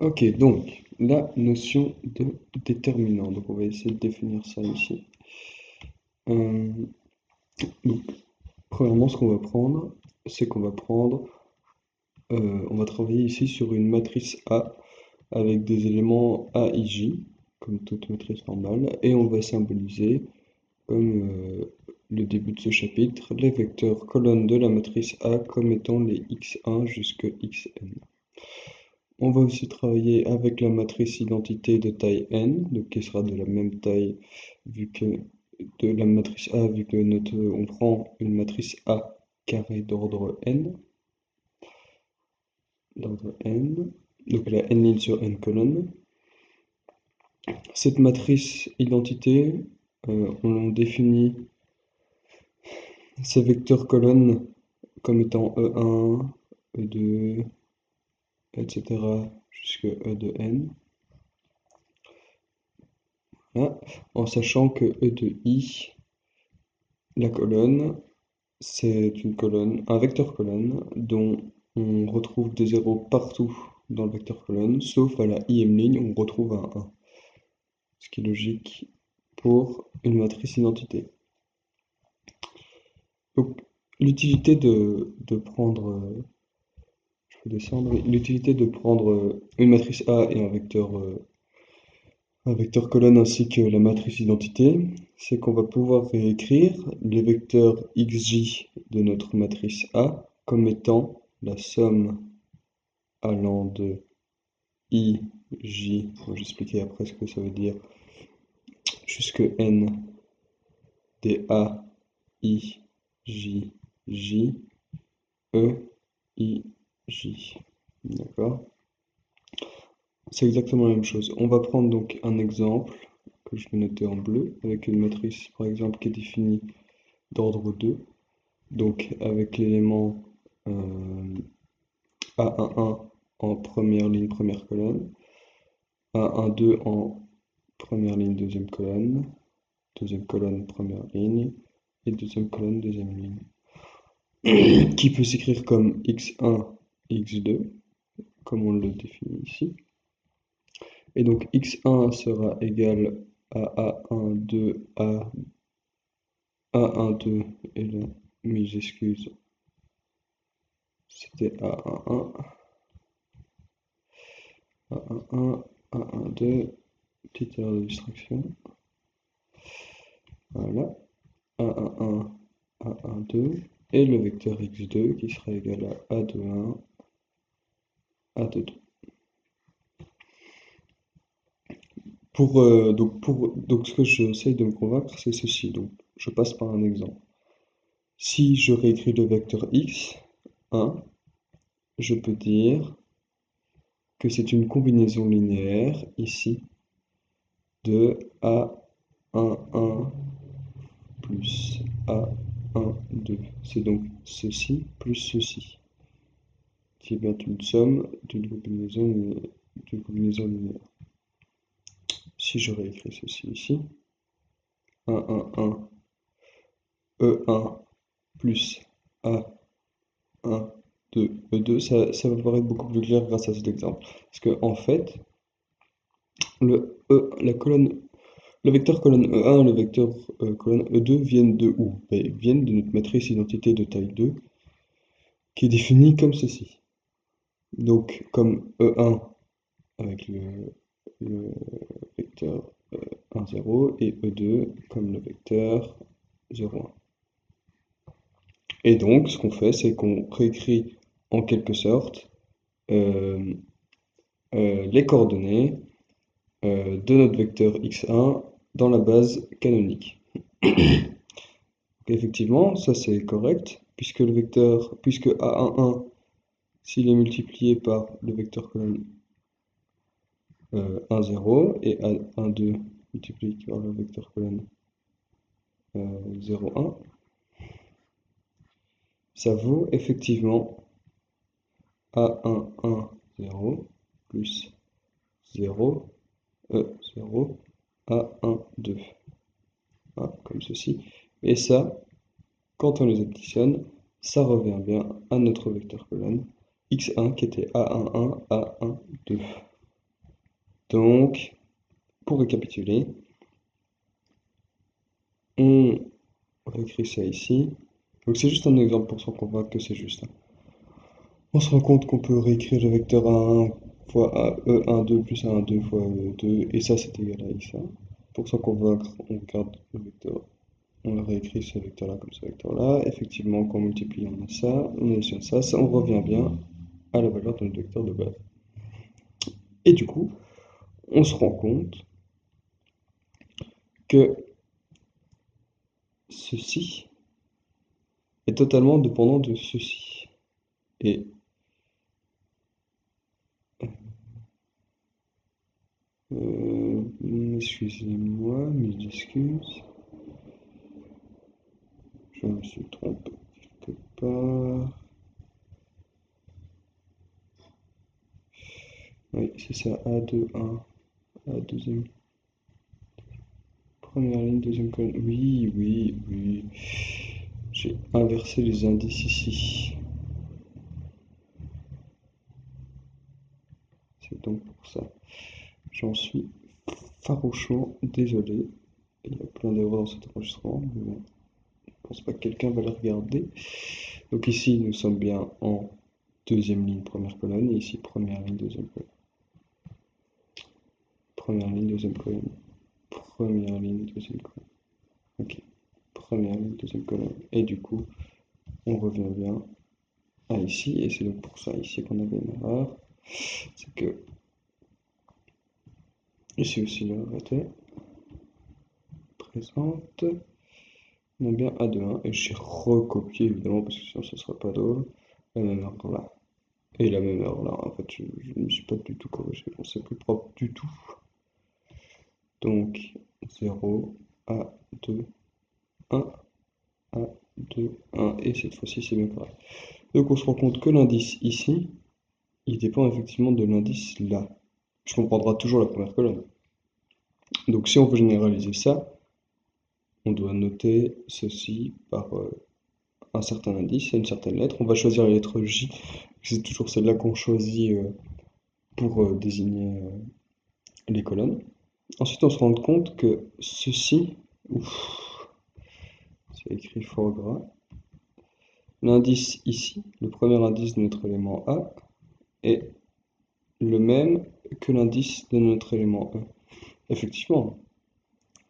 Ok, donc la notion de déterminant. Donc on va essayer de définir ça ici. Euh, donc, premièrement, ce qu'on va prendre, c'est qu'on va prendre, on va travailler ici sur une matrice A avec des éléments A, I, J, comme toute matrice normale, et on va symboliser, comme le début de ce chapitre, les vecteurs colonnes de la matrice A comme étant les x1 jusqu'à xn. On va aussi travailler avec la matrice identité de taille n, donc qui sera de la même taille vu que de la matrice A, vu que on prend une matrice A carré d'ordre n, donc elle a n lignes sur n colonnes. Cette matrice identité, on définit ces vecteurs colonnes comme étant E1, E2, etc. jusqu'à E de n. Voilà. En sachant que E de i, la colonne, c'est une colonne, un vecteur colonne dont on retrouve des zéros partout dans le vecteur colonne, sauf à la ième ligne où on retrouve un 1. Ce qui est logique pour une matrice identité. Donc l'utilité de prendre, je peux descendre, oui, l'utilité de prendre une matrice A et un vecteur colonne ainsi que la matrice identité, c'est qu'on va pouvoir réécrire les vecteurs xj de notre matrice A comme étant la somme allant de i, j, j'expliquerai après ce que ça veut dire, jusque n des a, i, j, j, e, i, j. D'accord? C'est exactement la même chose. On va prendre donc un exemple que je vais noter en bleu avec une matrice par exemple qui est définie d'ordre 2. Donc avec l'élément A11 en première ligne, première colonne, A12 en première ligne, deuxième colonne, première ligne, et deuxième colonne, deuxième ligne, qui peut s'écrire comme x1, x2, comme on le définit ici. Et donc x1 sera égal à A12, A12, et là, mes excuses, c'était A11, A11, A12, petite erreur de distraction. Voilà, A11, A12, et le vecteur x2 qui sera égal à A21, A22. Donc ce que j'essaye de me convaincre, c'est ceci. Donc, je passe par un exemple. Si je réécris le vecteur x1, je peux dire que c'est une combinaison linéaire, ici, de A11 plus A12. C'est donc ceci plus ceci, qui est bien une somme d'une combinaison linéaire. Si je réécris ceci ici, 1, 1, 1, E1 plus A1, 2, E2, ça va paraître beaucoup plus clair grâce à cet exemple. Parce que en fait, le vecteur colonne E1 et le vecteur colonne E2 viennent de où? Ben, ils viennent de notre matrice identité de taille 2, qui est définie comme ceci. Donc, comme E1 avec le vecteur 1, 0, et E2 comme le vecteur 0, 1. Et donc, ce qu'on fait, c'est qu'on réécrit en quelque sorte euh, les coordonnées de notre vecteur x1 dans la base canonique. Effectivement, ça c'est correct, puisque A11, s'il est multiplié par le vecteur colonne 1, 0, et A12 multiplié par le vecteur colonne 0, 1, ça vaut effectivement A1, 1, 0, plus 0, 0, A1, 2. Voilà, comme ceci. Et ça, quand on les additionne, ça revient bien à notre vecteur colonne x1 qui était A11, A12. Donc, pour récapituler, on réécrit ça ici. Donc c'est juste un exemple pour se convaincre que c'est juste. On se rend compte qu'on peut réécrire le vecteur A1 fois E12 plus A12 fois E2, et ça c'est égal à X1. Pour s'en convaincre, on garde le vecteur, on réécrit ce vecteur-là comme ce vecteur-là. Effectivement, quand on multiplie, on a ça, on additionne ça, on revient bien à la valeur de notre vecteur de base. Et du coup, on se rend compte que ceci est totalement dépendant de ceci. Et excusez-moi, mes excuses. Je me suis trompé quelque part. Oui, c'est ça, A2, 1. A deuxième. Première ligne, deuxième colonne. Oui, oui, oui. J'ai inversé les indices ici. C'est donc pour ça. J'en suis farouchement désolé. Il y a plein d'erreurs dans cet enregistrement, mais bon, je ne pense pas que quelqu'un va les regarder. Donc ici, nous sommes bien en deuxième ligne, première colonne, et ici, première ligne, deuxième colonne. Première ligne, deuxième colonne. Première ligne, deuxième colonne. Ok. Première ligne, deuxième colonne. Et du coup, on revient bien à ici, et c'est donc pour ça ici qu'on avait une erreur. C'est que ici aussi l'erreur était présente. On a bien A2, et j'ai recopié évidemment parce que sinon ce ne sera pas drôle. La même erreur là. Et la même erreur là. En fait, je ne me suis pas du tout corrigé. Bon, c'est plus propre du tout. Donc 0, A2, 1, A2, 1. Et cette fois-ci, c'est bien correct. Donc on se rend compte que l'indice ici, il dépend effectivement de l'indice là, puisqu'on prendra toujours la première colonne. Donc si on veut généraliser ça, on doit noter ceci par un certain indice et une certaine lettre. On va choisir la lettre J, c'est toujours celle-là qu'on choisit pour désigner les colonnes. Ensuite, on se rend compte que ceci, c'est écrit fort gras, l'indice ici, le premier indice de notre élément A, est le même que l'indice de notre élément 1. Effectivement,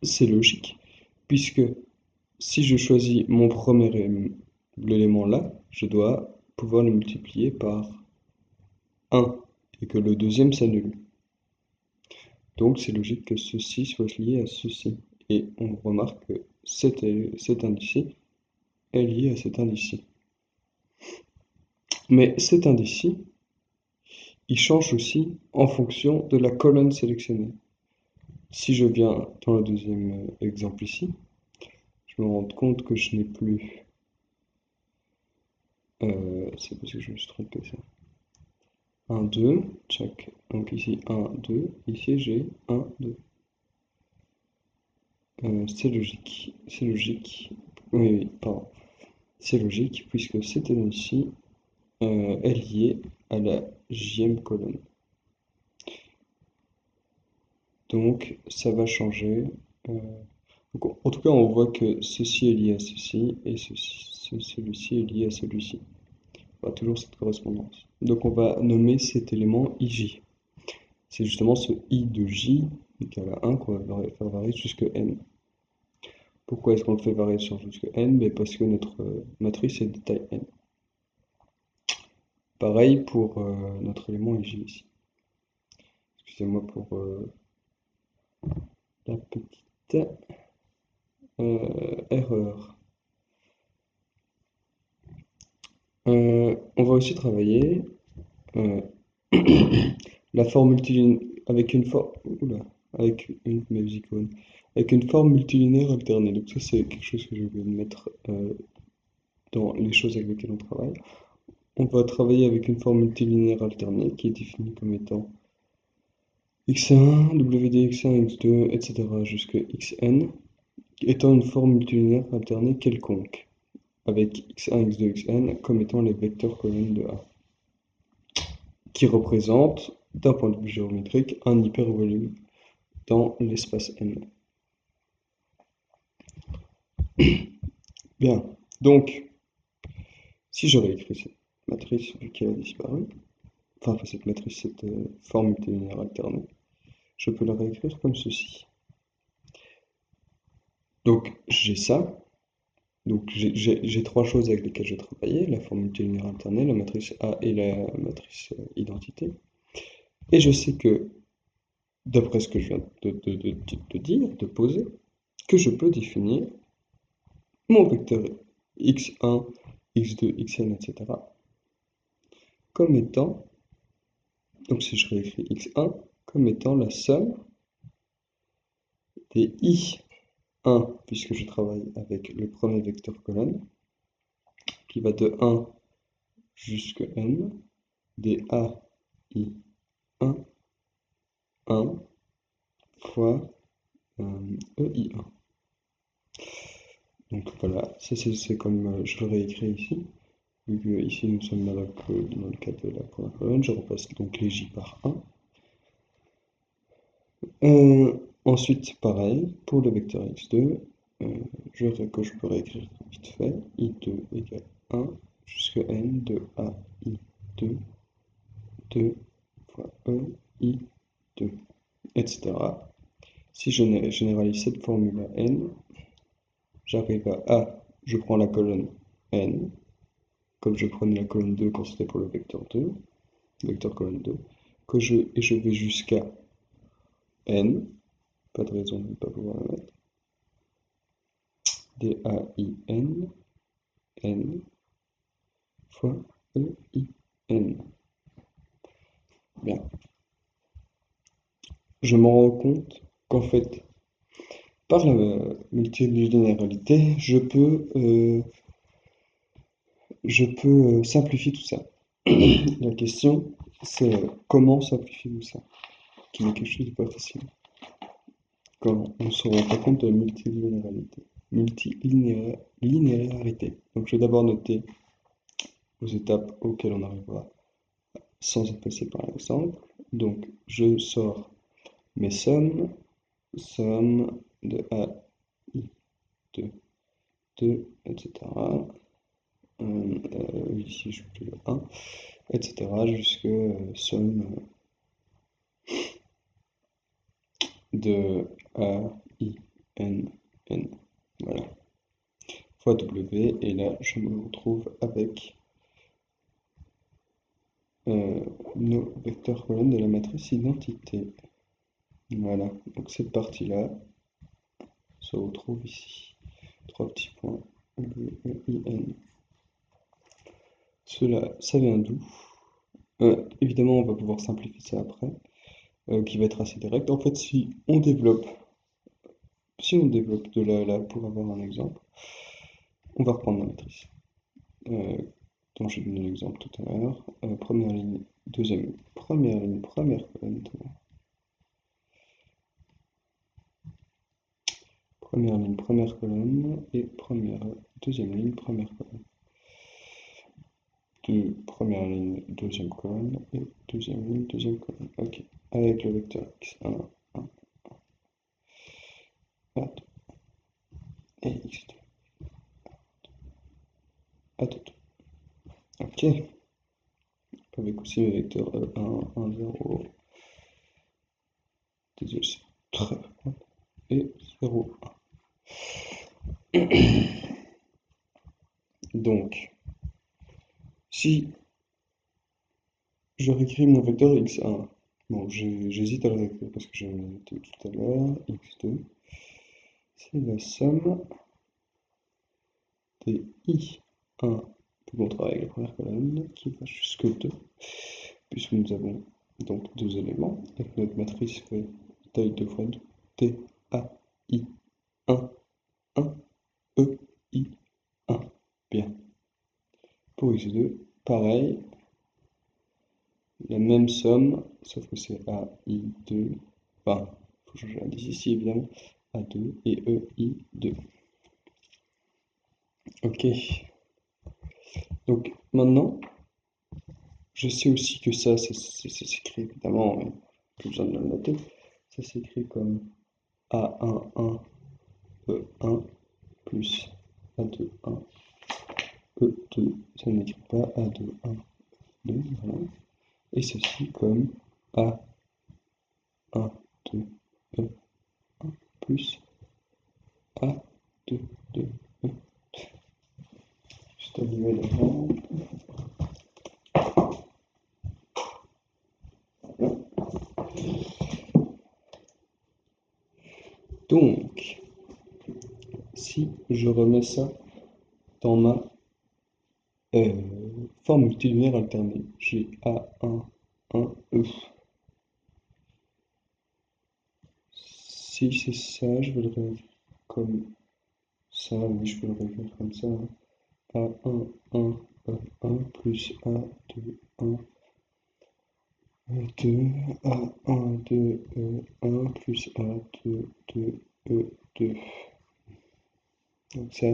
c'est logique, puisque si je choisis mon premier l'élément là, je dois pouvoir le multiplier par 1, et que le deuxième s'annule. Donc c'est logique que ceci soit lié à ceci. Et on remarque que cet indice-ci est lié à cet indice-ci. Mais cet indice-ci, il change aussi en fonction de la colonne sélectionnée. Si je viens dans le deuxième exemple ici, je me rends compte que je n'ai plus... c'est parce que je me suis trompé ça. 1, 2, check. Donc ici 1, 2, ici j'ai 1, 2. C'est logique, c'est logique. Oui, pardon. C'est logique puisque cet élément ici est lié à la j-ème colonne. Donc ça va changer. Donc, en tout cas, on voit que ceci est lié à ceci et celui-ci est lié à celui-ci. On a toujours cette correspondance. Donc on va nommer cet élément ij. C'est justement ce i de j égale à 1 qu'on va faire varier jusqu'à n. Pourquoi est-ce qu'on le fait varier sur jusqu'à n? Mais parce que notre matrice est de taille n. Pareil pour notre élément ij ici. Excusez-moi pour la petite erreur. On va aussi travailler la forme multilinéaire avec une forme avec une forme multilinéaire alternée. Donc ça c'est quelque chose que je vais mettre dans les choses avec lesquelles on travaille. On va travailler avec une forme multilinéaire alternée qui est définie comme étant x1, wdx1, x2, etc. jusqu'à xn, étant une forme multilinéaire alternée quelconque, avec x1, x2, xn comme étant les vecteurs colonnes de A, qui représentent d'un point de vue géométrique, un hypervolume dans l'espace M. Bien, donc, si je réécris cette matrice, vu qu'elle a disparu, enfin cette matrice, cette forme multilinéaire alternée, je peux la réécrire comme ceci. Donc, j'ai ça. Donc, j'ai trois choses avec lesquelles je vais travailler, la forme multilinéaire alternée, la matrice A et la matrice identité. Et je sais que, d'après ce que je viens de dire, de poser, que je peux définir mon vecteur x1, x2, xn, etc. comme étant, donc si je réécris x1, comme étant la somme des i1, puisque je travaille avec le premier vecteur colonne, qui va de 1 jusqu'à n, des a, i1, 1 fois ei1. Donc voilà, ça c'est comme je le réécris ici. Vu que ici nous sommes dans le cas de la première colonne, je repasse donc les j par 1. Ensuite, pareil, pour le vecteur x2, que je peux réécrire vite fait, i2 égale 1 jusqu'à n de a i2, 2 fois e i2, etc. Si je généralise cette formule à n, j'arrive à A, je prends la colonne n, comme je prenais la colonne 2 quand c'était pour le vecteur 2, vecteur colonne 2, et je vais jusqu'à n, pas de raison de ne pas pouvoir la mettre, DAIN, n fois EIN. Bien. Je me rends compte qu'en fait, par la multilinéarité, je peux simplifier tout ça. La question, c'est comment simplifier tout ça, qui est quelque chose de pas facile. Quand on ne se rend pas compte de la multilinéarité. Donc je vais d'abord noter aux étapes auxquelles on arrivera sans être passé par l'exemple. Donc je sors mes sommes, somme de A, I, de 2, etc. Ici je fais le 1, etc. jusque somme de A, I, N, N. Voilà. Fois W, et là je me retrouve avec nos vecteurs colonnes de la matrice identité. Voilà, donc cette partie-là se retrouve ici. Trois petits points, I-N. Cela, ça vient d'où? Évidemment, on va pouvoir simplifier ça après, qui va être assez direct. En fait, si on développe de là pour avoir un exemple, on va reprendre la matrice dont j'ai donné l'exemple tout à l'heure. Première ligne, deuxième, première ligne, première colonne. Première ligne, première colonne, et deuxième ligne, première colonne. Première ligne, deuxième colonne, et deuxième ligne, deuxième colonne. Ok, avec le vecteur x1, 1, 1, et x2, à tout. Ok, avec aussi le vecteur E1, 1, 0, désolé, c'est très et 0, 1. Donc, si je réécris mon vecteur x1, bon, j'hésite à le réécrire parce que j'ai noté tout à l'heure, x2, c'est la somme des i1, puis on travaille avec la première colonne, qui va jusque 2, puisque nous avons donc deux éléments, et que notre matrice fait taille 2 fois 2, t, a, i, 1, 1, e, i, 1. Bien. Pour x2, pareil, la même somme, sauf que c'est a, i, 2, enfin, il faut changer l'indice ici évidemment, a2 et e, i, 2. Ok. Donc maintenant, Je sais aussi que ça s'écrit évidemment, mais plus besoin de le noter. Ça s'écrit comme A11 E1 plus A21 E2. Ça n'écrit pas A21 2, voilà. Et ceci comme A12 E1 plus A22 E. Juste allumer la lampe. Donc, si je remets ça dans ma forme multilinéaire alternée, j'ai A1, 1, E. Si c'est ça, je vais le réécrire comme ça. Oui, je peux le réécrire comme ça. A1, 1, E1 plus A2, 1, E2, A1, 2, E1 plus A2, 2, E2. Donc ça,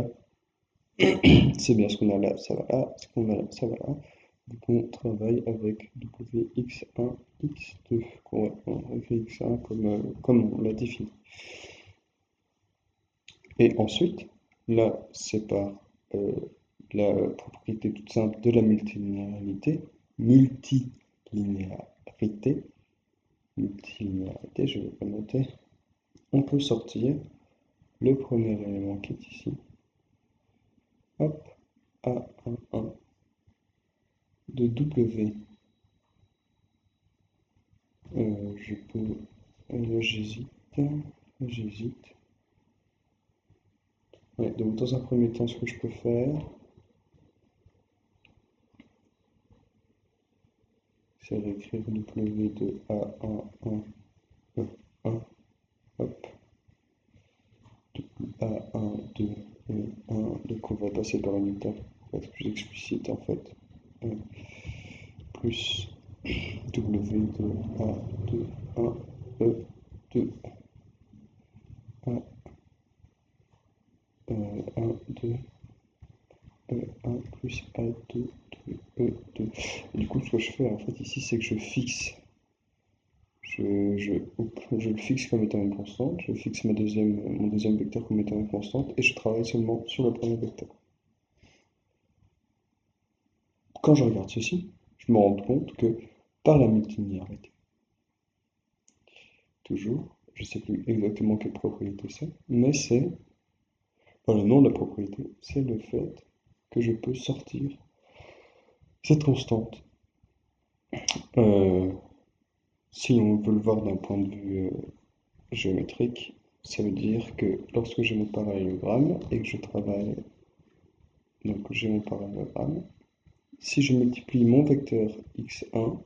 c'est bien ce qu'on a là, ça va là, ce qu'on a là, ça va là. Donc on travaille avec Wx1, x2, correspond à Vx1 comme on l'a défini. Et ensuite, là, c'est par la propriété toute simple de la multilinéarité, multilinéarité, je vais pas noter, on peut sortir le premier élément qui est ici, hop, A11 de W. Je peux, j'hésite, j'hésite. Ouais, donc dans un premier temps, ce que je peux faire, c'est réécrire W de A11 E1, hop, A1, 2, E1, donc on va passer par une étape pour être plus explicite en fait, plus W de A2, 1, E2, A, 1, 2, E1 plus A2, 2, E2. Et du coup, ce que je fais en fait ici, c'est que je fixe. Je le fixe comme étant une constante, je fixe mon deuxième vecteur comme étant une constante, et je travaille seulement sur le premier vecteur. Quand je regarde ceci, je me rends compte que par la multilinéarité, toujours, je ne sais plus exactement quelle propriété c'est, mais c'est, le nom de la propriété, c'est le fait que je peux sortir cette constante. Euh, si on veut le voir d'un point de vue géométrique, ça veut dire que lorsque j'ai mon parallélogramme et que je travaille, donc j'ai mon parallélogramme, si je multiplie mon vecteur x1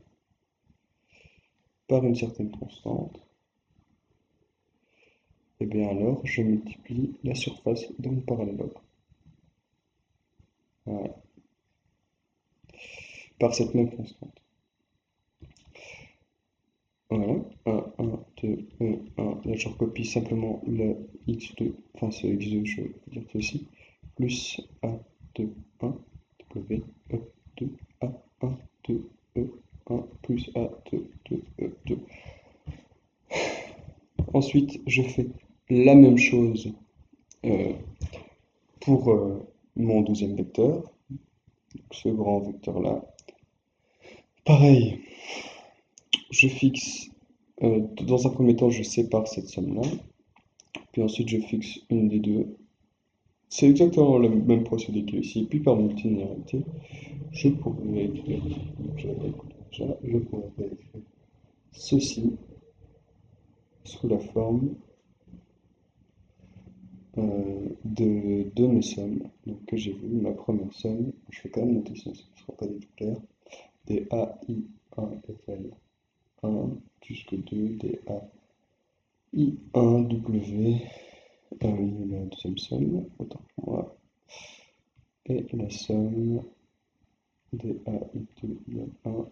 par une certaine constante, et bien alors je multiplie la surface de mon parallélogramme. Voilà. Par cette même constante. Voilà, 1, 1, 2, 1, 1. Là, je recopie simplement le x2, enfin ce x2, je veux dire ceci, plus A2, 1, W, E2, A1, 2, E1, plus A2, 2, E2. Ensuite, je fais la même chose euh, pour mon deuxième vecteur, ce grand vecteur-là. Pareil, je fixe, dans un premier temps, je sépare cette somme-là, puis ensuite je fixe une des deux. C'est exactement le même procédé qu'ici, puis par multilinéarité, je pourrais écrire, je pourrais écrire ceci sous la forme de mes sommes, donc que j'ai vu, ma première somme, je fais quand même noter sinon ça ne sera pas du tout clair, des AI1 égale 1 jusque 2, des AI1W, la deuxième somme, autant pour moi, et la somme des AI2 égale 1,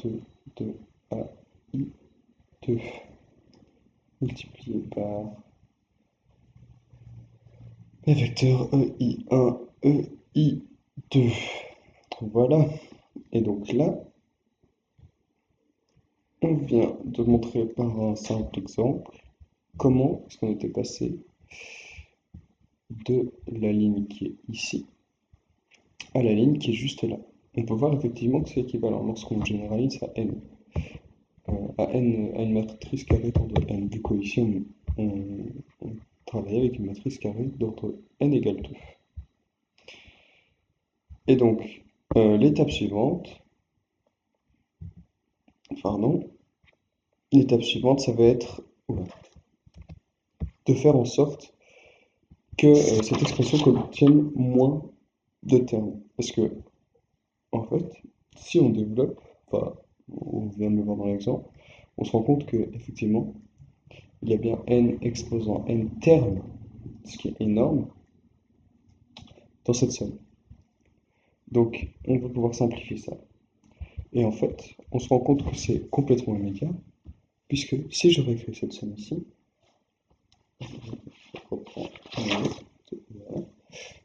2, 2, AI2 multiplié par les vecteurs EI1, EI2. Voilà. Et donc là, on vient de montrer par un simple exemple comment est-ce qu'on était passé de la ligne qui est ici à la ligne qui est juste là. On peut voir effectivement que c'est équivalent lorsqu'on généralise à n. À une matrice carrée d'ordre n. Du coup, ici, on travaille avec une matrice carrée d'ordre n égale 2. Et donc, l'étape suivante, ça va être de faire en sorte que cette expression contienne moins de termes. Parce que, en fait, si on développe, enfin, on vient de le voir dans l'exemple, on se rend compte que effectivement, il y a bien n exposant n termes, ce qui est énorme, dans cette somme. Donc, on va pouvoir simplifier ça. Et en fait, on se rend compte que c'est complètement immédiat, puisque si je réécris cette somme ici, je reprends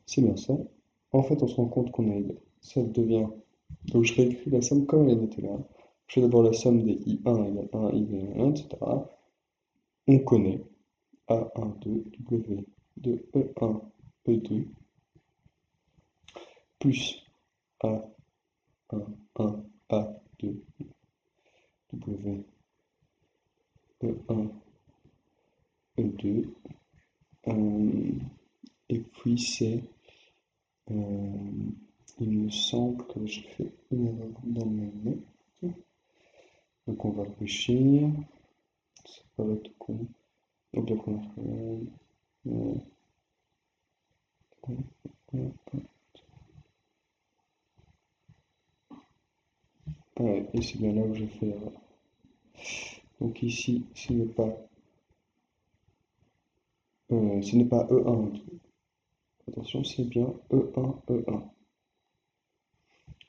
c'est bien ça. En fait, on se rend compte qu'on a, ça devient, donc je réécris la somme comme elle était là. Je fais d'abord la somme des I1 égale 1, I2 égale 1, etc. On connaît A12, W2, E1, E2, plus A1, 1, A2, W, E1, E2. Et puis c'est, il me semble que j'ai fait une erreur dans mes notes. Donc on va réfléchir. Ça paraît tout con. Donc la première colonne. Ouais, et c'est bien là où j'ai fait l'erreur. Donc ici, ce n'est pas E1. Attention, c'est bien E1, E1.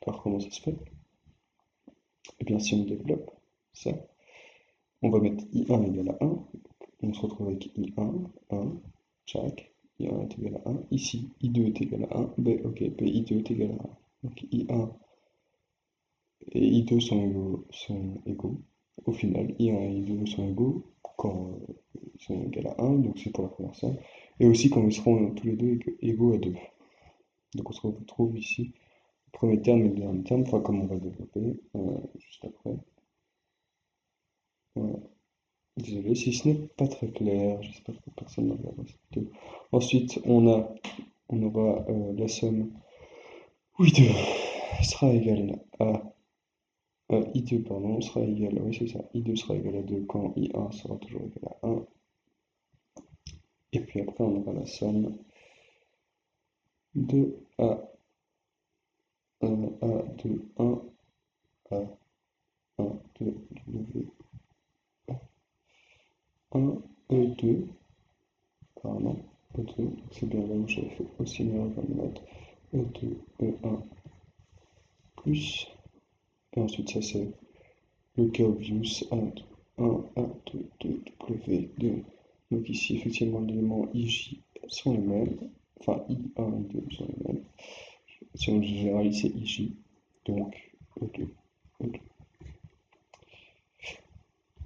Alors comment ça se fait? Eh bien si on développe ça, on va mettre I1 égale à 1. On se retrouve avec I1, 1, tchac. I1 est égal à 1. Ici, I2 est égal à 1. B, ok, I2 est égal à 1. Donc I1 et I2 sont égaux. Au final, I1 et I2 sont égaux quand ils sont égaux à 1, donc c'est pour la première somme. Et aussi quand ils seront tous les deux égaux à 2. Donc on se retrouve ici, le premier terme et le dernier terme, enfin comme on va développer juste après. Voilà. Désolé si ce n'est pas très clair, j'espère que personne ne regardera cette vidéo. Ensuite, on aura la somme où I2 sera égal à I2 pardon, sera égal, oui c'est ça, I2 sera égal à 2 quand I1 sera toujours égal à 1. Et puis après on aura la somme de A2, 1, A1, 2, W, 1, E2, pardon, E2, c'est bien là où j'avais fait aussi une erreur dans mes notes, E2, E1, plus, et ensuite ça c'est le cas obvious, A2, 1, A2, 2, W2. Donc ici, effectivement, les éléments IJ sont les mêmes, enfin I1 et I2 sont les mêmes. Si on généralise, c'est IJ, donc E2, E2.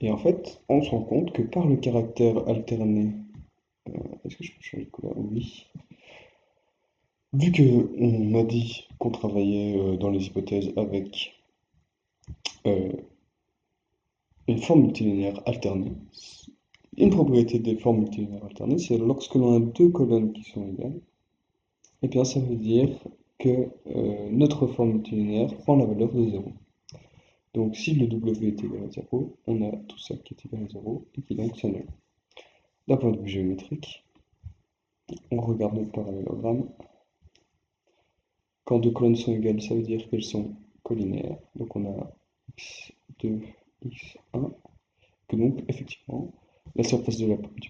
Et en fait, on se rend compte que par le caractère alterné, est-ce que je peux changer de couleur? Oui. Vu qu'on a dit qu'on travaillait dans les hypothèses avec euh, une forme multilinéaire alternée, une propriété des formes multilinéaires alternées, c'est lorsque l'on a deux colonnes qui sont égales, et bien ça veut dire que notre forme multilinéaire prend la valeur de 0. Donc si le W est égal à 0, on a tout ça qui est égal à 0 et qui donc s'annule. D'un point de vue géométrique, on regarde le parallélogramme. Quand deux colonnes sont égales, ça veut dire qu'elles sont collinéaires. Donc on a x2, x1, que donc effectivement la surface du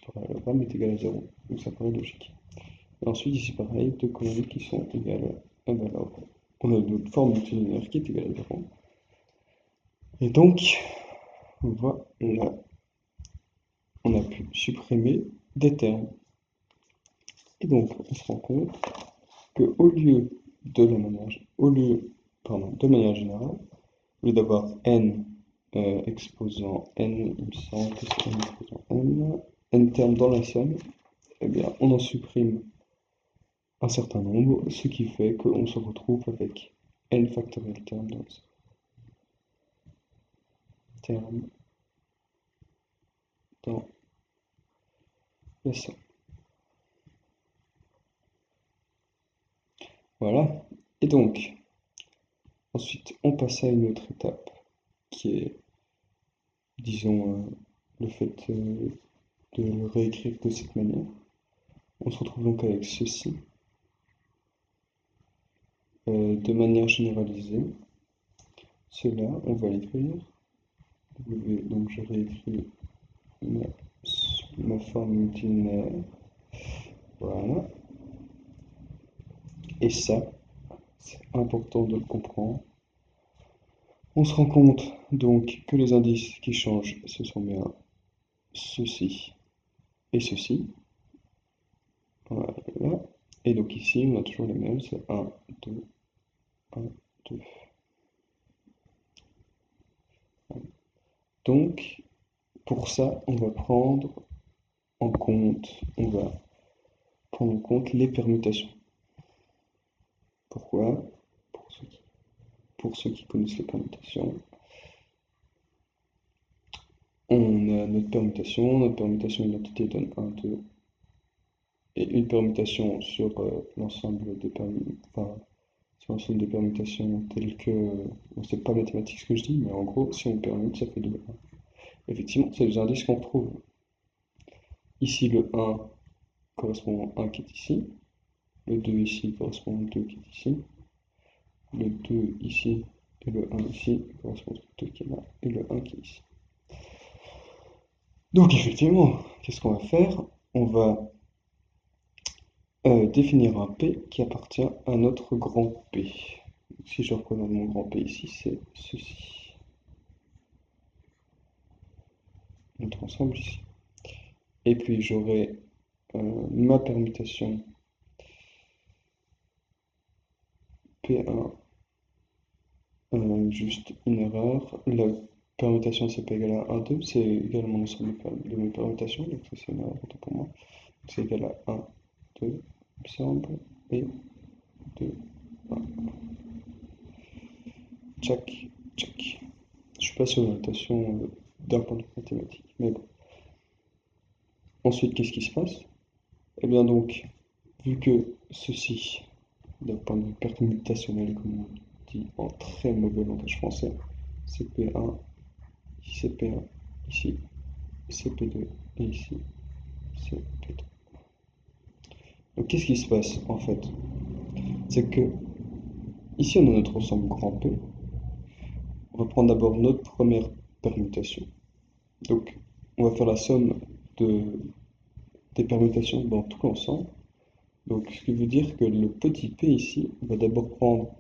parallélogramme est égale à 0. Donc ça paraît logique. Et ensuite ici pareil, deux colonnes qui sont égales à alors on a notre forme multilinéaire qui est égale à 0. Et donc voilà, on a pu supprimer des termes. Et donc on se rend compte que de manière générale, au lieu d'avoir n exposant n, il me semble que c'est n exposant n termes dans la somme, eh bien on en supprime un certain nombre, ce qui fait qu'on se retrouve avec n factoriel termes dans la somme. Termes dans la somme. Voilà. Et donc, ensuite, on passe à une autre étape qui est, disons, le fait de le réécrire de cette manière. On se retrouve donc avec ceci. De manière généralisée, cela, on va l'écrire. Donc je réécris ma forme multilinéaire. Voilà. Et ça, c'est important de le comprendre. On se rend compte donc que les indices qui changent, ce sont bien ceci et ceci. Voilà. Et donc ici, on a toujours les mêmes, c'est 1, 2, 1, 2. Donc, pour ça, on va prendre en compte les permutations. Pourquoi? Pour ceux qui connaissent les permutations, on a notre permutation identité donne 1, 2, et une permutation sur l'ensemble des permutations telles que, bon, c'est pas mathématique ce que je dis, mais en gros, si on permute, ça fait 2, 1. Effectivement, c'est les indices qu'on retrouve. Ici, le 1 correspond au 1 qui est ici, le 2 ici correspond au 2 qui est ici, le 2 ici et le 1 ici correspondent au 2 qui est là, et le 1 qui est ici. Donc effectivement, qu'est-ce qu'on va faire? On va définir un P qui appartient à notre grand P. Si je représente mon grand P ici, c'est ceci. Notre ensemble ici. Et puis j'aurai ma permutation P1, juste une erreur. La permutation CP égale à 1, 2, c'est également l'ensemble de mes permutations, donc ça c'est une erreur pour moi. C'est égal à 1, 2, il me semble, et 2, 1. Tchac, tchac. Je suis pas sur la notation d'un point de vue mathématique, mais bon. Ensuite, qu'est-ce qui se passe? Eh bien donc, vu que ceci, d'un point de vue permutationnel, comme on dit en très mauvais langage français, c'est P1, ici c'est P1, ici c'est P2, et ici c'est P2. Donc qu'est-ce qui se passe en fait? C'est que ici on a notre ensemble grand P. On va prendre d'abord notre première permutation. Donc on va faire la somme des permutations dans tout l'ensemble. Donc ce qui veut dire que le petit p ici va d'abord prendre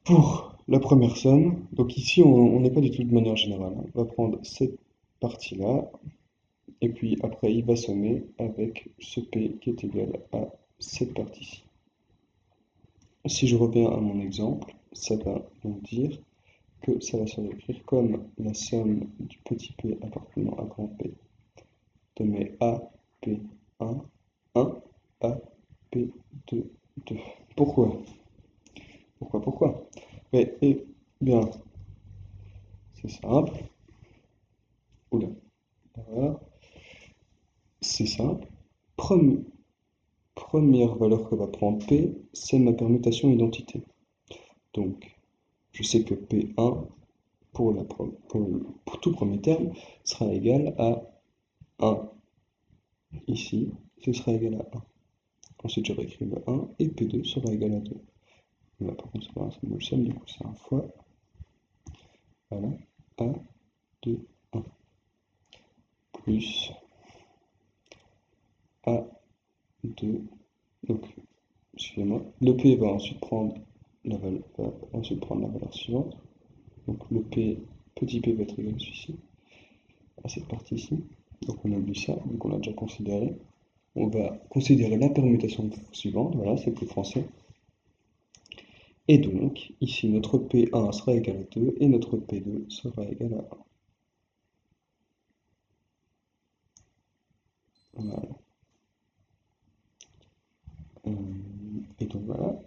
pour la première somme. Donc ici on n'est pas du tout de manière générale, hein. On va prendre cette partie-là, et puis après il va sommer avec ce p qui est égal à cette partie-ci. Si je reviens à mon exemple, ça va donc dire que ça va se réécrire comme la somme du petit p appartenant à grand P de mes A, P1, 1, A, P2, 2. Pourquoi? Pourquoi? Mais, eh bien, c'est simple. Oula, voilà. C'est simple. Première valeur que va prendre P, c'est ma permutation identité. Donc, je sais que P1, pour tout premier terme, sera égal à 1. Ici, ce sera égal à 1. Ensuite, je réécris le 1 et P2 sera égal à 2. Là, par contre, c'est pas un symbole somme, du coup, c'est un fois. Voilà. 1, 2, 1. Plus A2. Donc, excusez-moi. Le P va ensuite prendre la valeur suivante. Donc, le P, petit p va être égal à celui-ci, à cette partie ici. Donc, on oublie ça, donc on l'a déjà considéré. On va considérer la permutation suivante, voilà, c'est plus français. Et donc, ici, notre P1 sera égal à 2 et notre P2 sera égal à 1. Voilà. Et donc voilà.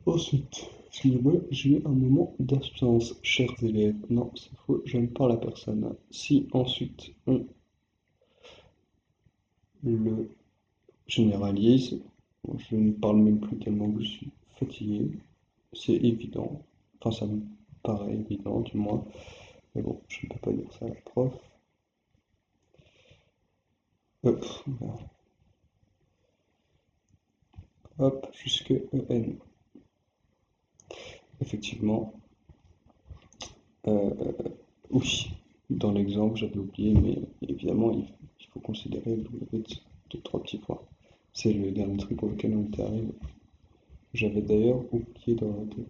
Ensuite, excusez-moi, j'ai eu un moment d'absence, chers élèves. Non, c'est faux, je ne parle à personne. Si ensuite on le généralise, bon, je ne parle même plus tellement que je suis fatigué, c'est évident. Enfin, ça me paraît évident, du moins. Mais bon, je ne peux pas dire ça à la prof. Hop, voilà. Hop, jusque EN. Effectivement, euh, oui, dans l'exemple, j'avais oublié, mais évidemment, il faut considérer le W de 3 petits points. C'est le dernier truc pour lequel on était arrivé. J'avais d'ailleurs oublié de noter.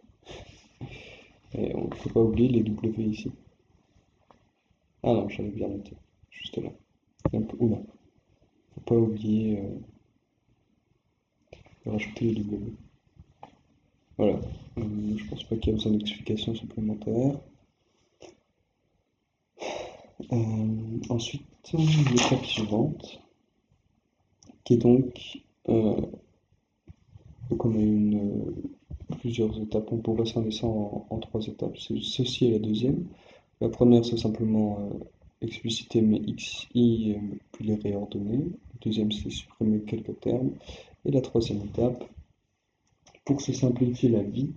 Et on ne peut pas oublier les W ici. Ah non, j'avais bien noté, juste là. Oula, faut pas oublier de rajouter les W. Voilà. Je pense pas qu'il y a besoin d'explications supplémentaires. Ensuite, l'étape suivante, qui est donc on a plusieurs étapes, on pourrait scinder ça en 3 étapes. Ceci est la deuxième. La première, c'est simplement expliciter mes x, y, puis les réordonner. La deuxième, c'est supprimer quelques termes. Et la troisième étape, pour se simplifier la vie,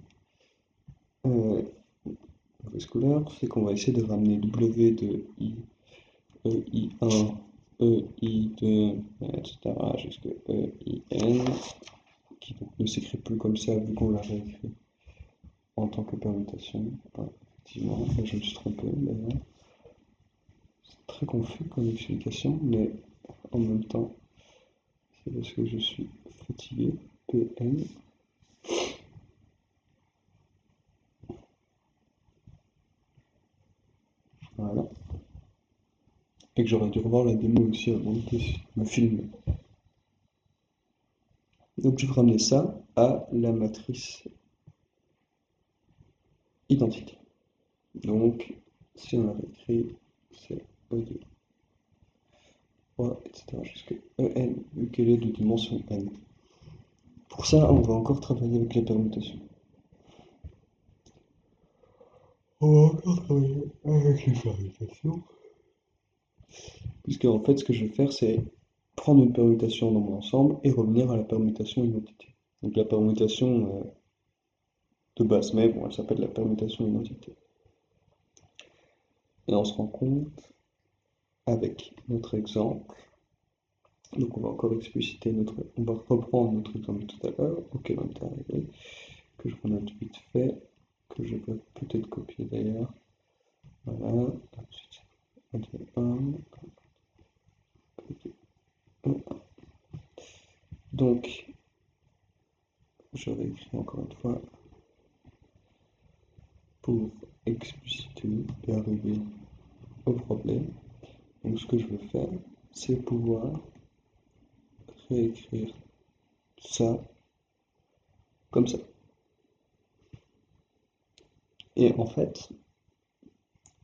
scolaire, c'est qu'on va essayer de ramener W de I, EI1, EI2, etc. jusqu'à EIN, qui donc ne s'écrit plus comme ça vu qu'on l'a réécrit en tant que permutation. Ah, effectivement, là je me suis trompé d'ailleurs. C'est très confus comme explication, mais en même temps, c'est parce que je suis fatigué. PN. Voilà. Et que j'aurais dû revoir la démo aussi avant de me filmer. Donc je vais ramener ça à la matrice identité. Donc, si on avait écrit, c'est E2, 3, etc. jusqu'à EN, vu qu'elle est de dimension n. Pour ça, on va encore travailler avec les permutations. On va encore travailler avec les permutations. Puisque en fait, ce que je vais faire, c'est prendre une permutation dans mon ensemble et revenir à la permutation identité. Donc la permutation de base même, bon, elle s'appelle la permutation identité. Et on se rend compte avec notre exemple. Donc on va encore expliciter on va reprendre notre exemple tout à l'heure, auquel on est arrivé, que je renote vite fait, que je vais peut-être copier d'ailleurs. Voilà, ensuite, 1, 1. Donc, je réécris encore une fois pour expliciter et arriver au problème. Donc, ce que je veux faire, c'est pouvoir réécrire ça comme ça. Et en fait,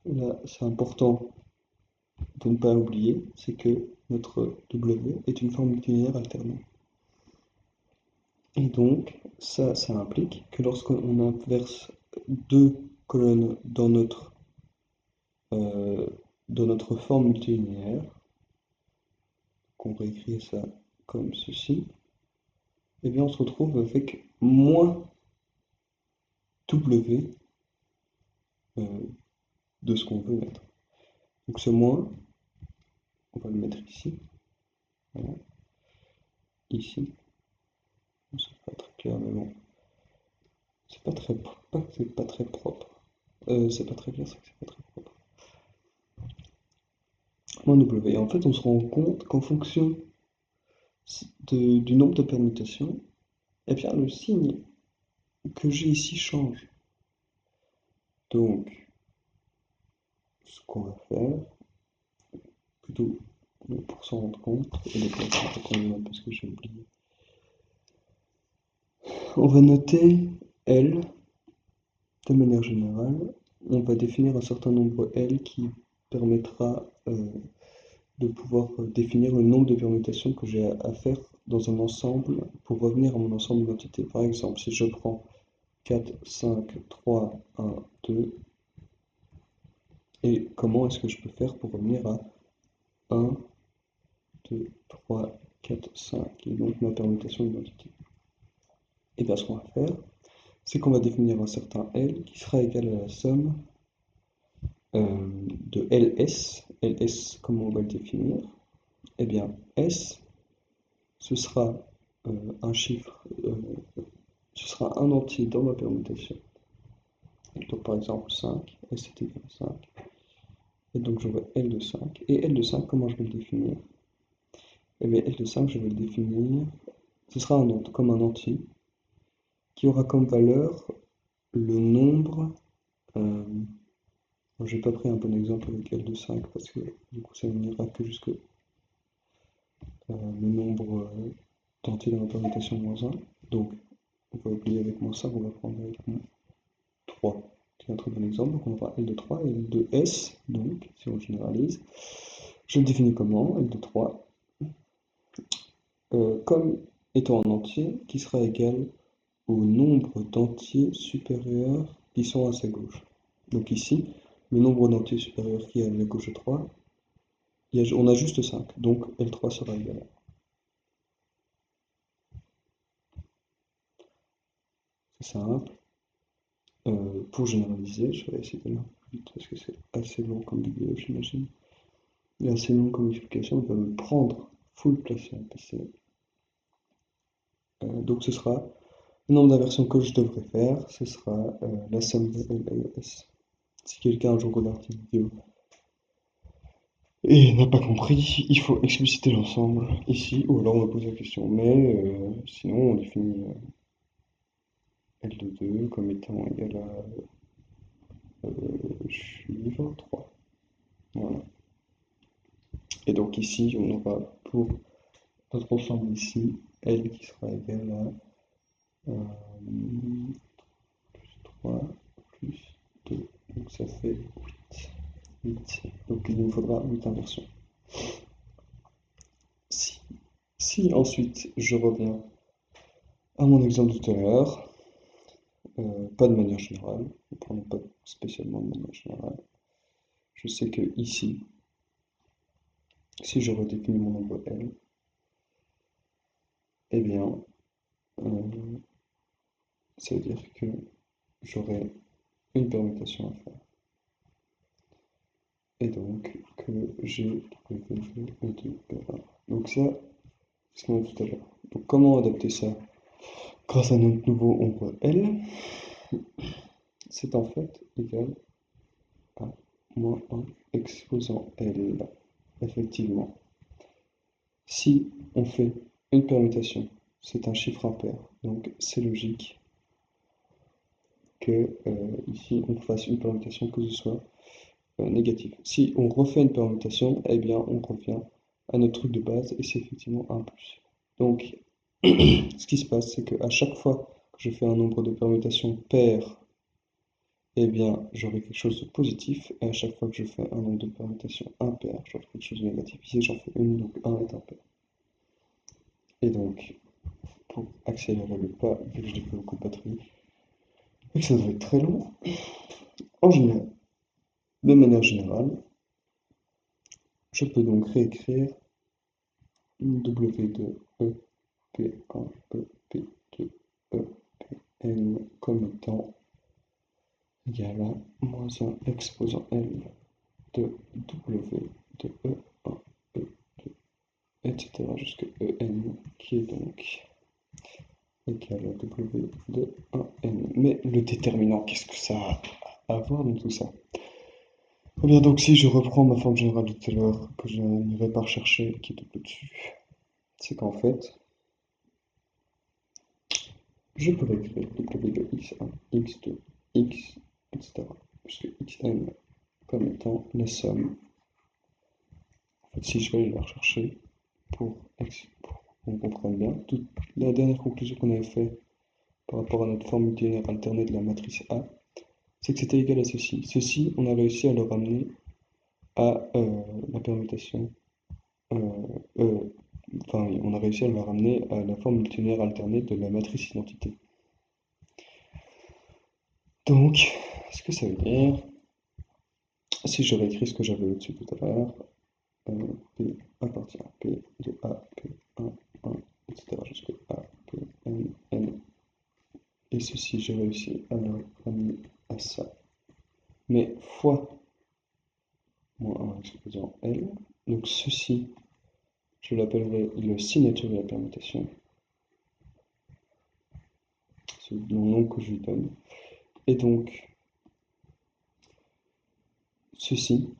là, c'est important de ne pas oublier, c'est que notre W est une forme multilinéaire alternée. Et donc, ça implique que lorsqu'on inverse 2 colonnes euh, dans notre forme multilinéaire, qu'on réécrit ça comme ceci, et bien on se retrouve avec moins W de ce qu'on veut mettre. Donc ce moins, on va le mettre ici, voilà, ici. C'est pas très clair, mais bon, c'est pas très propre. C'est pas très propre. C'est pas très clair, c'est pas très propre. Moins W. Et en fait, on se rend compte qu'en fonction du nombre de permutations, eh bien le signe que j'ai ici change. Donc, ce qu'on va faire, plutôt Donc, pour s'en rendre compte, et donc là, c'est pas qu'on parce que j'ai oublié. On va noter L de manière générale. On va définir un certain nombre L qui permettra de pouvoir définir le nombre de permutations que j'ai à faire dans un ensemble pour revenir à mon ensemble d'identité. Par exemple, si je prends 4, 5, 3, 1, 2, et comment est-ce que je peux faire pour revenir à 1, 2, 3, 4, 5, et donc ma permutation d'identité? Et bien ce qu'on va faire, c'est qu'on va définir un certain L qui sera égal à la somme de LS. LS, comment on va le définir? Eh bien, S, ce sera un chiffre, ce sera un entier dans ma permutation. Donc par exemple 5, S est égal à 5. Et donc j'aurai L de 5. Et L de 5, comment je vais le définir? Eh bien L de 5, je vais le définir, ce sera comme un entier qui aura comme valeur le nombre. Je n'ai pas pris un bon exemple avec L de 5 parce que du coup ça n'ira que jusque le nombre d'entiers dans la permutation moins 1. Donc on va oublier avec moins 5, on va prendre avec moins 3. C'est un très bon exemple. Donc on va avoir L de 3 et L de S. Donc si on généralise, je le définis comment? L de 3 comme étant un entier qui sera égal au nombre d'entiers supérieurs qui sont à sa gauche. Donc ici, le nombre d'entiers supérieurs qui est à la gauche de 3, on a juste 5, donc L3 sera égal à 1. C'est simple. Pour généraliser, je vais essayer d'aller un peu plus vite parce que c'est assez long comme vidéo, j'imagine. Et assez long comme explication, on va me prendre full place sur un PC. Donc ce sera le nombre d'inversions que je devrais faire, ce sera la somme de L et S. Si quelqu'un un jour regarde cette vidéo et n'a pas compris, il faut expliciter l'ensemble ici, ou alors on va poser la question. Mais sinon, on définit L de 2 comme étant égal à chiffre 3. Voilà. Et donc ici, on aura pour notre ensemble ici, L qui sera égal à 3 plus 2. Donc ça fait 8. 8. Donc il nous faudra 8 inversions. Si ensuite je reviens à mon exemple de tout à l'heure, pas de manière générale, ne prenons pas spécialement de manière générale, je sais que ici, si je redéfinis mon nombre L, eh bien, ça veut dire que j'aurai une permutation à faire. Et donc que j'ai W2 par 1. Donc ça, c'est ce qu'on a tout à l'heure. Donc comment adapter ça grâce à notre nouveau nombre L? C'est en fait égal à moins 1 exposant L. Effectivement. Si on fait une permutation, c'est un chiffre impair, donc c'est logique que ici on fasse une permutation que ce soit négatif. Si on refait une permutation, eh bien on revient à notre truc de base et c'est effectivement 1 plus. Donc ce qui se passe, c'est qu'à chaque fois que je fais un nombre de permutations pair, eh bien j'aurai quelque chose de positif, et à chaque fois que je fais un nombre de permutations impair, j'aurai quelque chose de négatif. Ici j'en fais une, donc 1 est impair. Et donc, pour accélérer le pas, vu que je n'ai plus beaucoup de batterie, et que ça doit être très long, en général, de manière générale, je peux donc réécrire W2E P1 E P2 E Pn comme étant égal à moins 1 exposant L de W de E1 E2 etc. jusqu'à En qui est donc égal à W de 1N. Mais le déterminant, qu'est-ce que ça a à voir dans tout ça? Eh bien donc si je reprends ma forme générale de tout à l'heure, que je n'irai pas rechercher, qui est au-dessus, c'est qu'en fait, je peux écrire W de x1, x2, x, etc. Puisque xn comme étant la somme En fait, si je vais aller la rechercher pour qu'on comprenne bien, toute la dernière conclusion qu'on avait faite par rapport à notre forme multilinéaire alternée de la matrice A, c'est que c'était égal à ceci. Ceci, on a réussi à le ramener à la permutation. euh, euh, enfin, oui, on a réussi à le ramener à la forme multilinéaire alternée de la matrice identité. Donc, ce que ça veut dire, si je réécris ce que j'avais au-dessus tout à l'heure, P appartient à P de A, P1, 1, etc. jusqu'à A, P, N, N. Et ceci, j'ai réussi à le ramener à ça. Mais fois moins 1 exposant L. Donc ceci, je l'appellerai le signature de la permutation. C'est le nom que je lui donne. Et donc, ceci,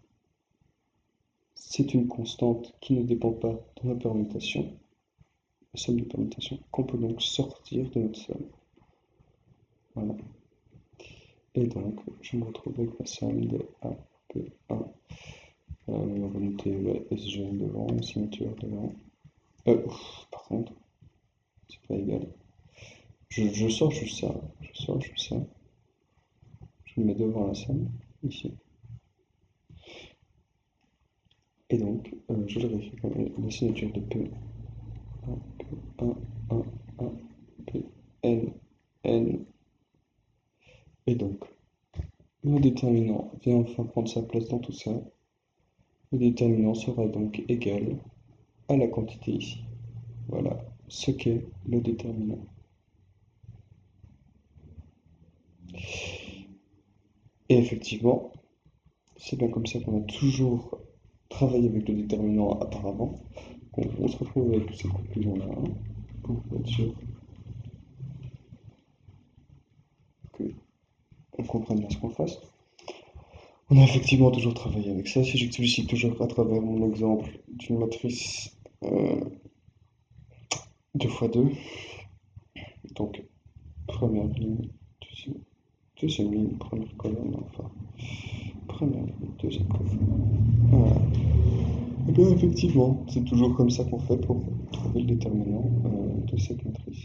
c'est une constante qui ne dépend pas de la permutation, la somme de permutation, qu'on peut donc sortir de notre somme. Voilà. Et donc, je me retrouve avec la somme de A, P1. On va noter SG devant, signature devant. Par contre, c'est pas égal. Je sors juste ça. Je sors juste ça. Je le mets devant la somme, ici. Et donc, je le réécris comme la signature de P. 1, P1, 1, 1, P, N, N. Et donc, le déterminant vient enfin prendre sa place dans tout ça. Le déterminant sera donc égal à la quantité ici. Voilà ce qu'est le déterminant. Et effectivement, c'est bien comme ça qu'on a toujours travaillé avec le déterminant apparemment. On se retrouve avec cette conclusion-là, hein, pour être sûr qu'on comprenne bien ce qu'on fasse. On a effectivement toujours travaillé avec ça. Si j'explicite toujours à travers mon exemple d'une matrice 2 x 2, donc première ligne, deuxième ligne, première colonne, enfin première ligne, deuxième colonne. Voilà. Et bien effectivement, c'est toujours comme ça qu'on fait pour trouver le déterminant de cette matrice.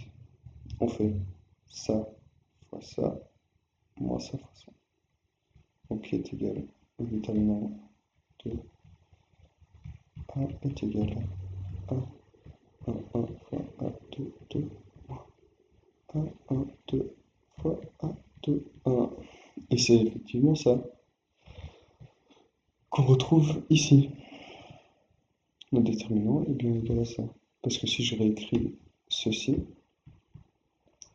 On fait ça fois ça, moins ça fois ça. Donc qui est égal au déterminant de A est égal à 1, 1 fois A, 2, 2, 1, 1, 2 fois A, 2, 1. Et c'est effectivement ça qu'on retrouve ici. Le déterminant est bien égal à ça. Parce que si je réécris ceci,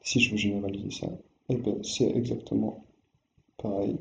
si je veux généraliser ça, eh ben c'est exactement pareil.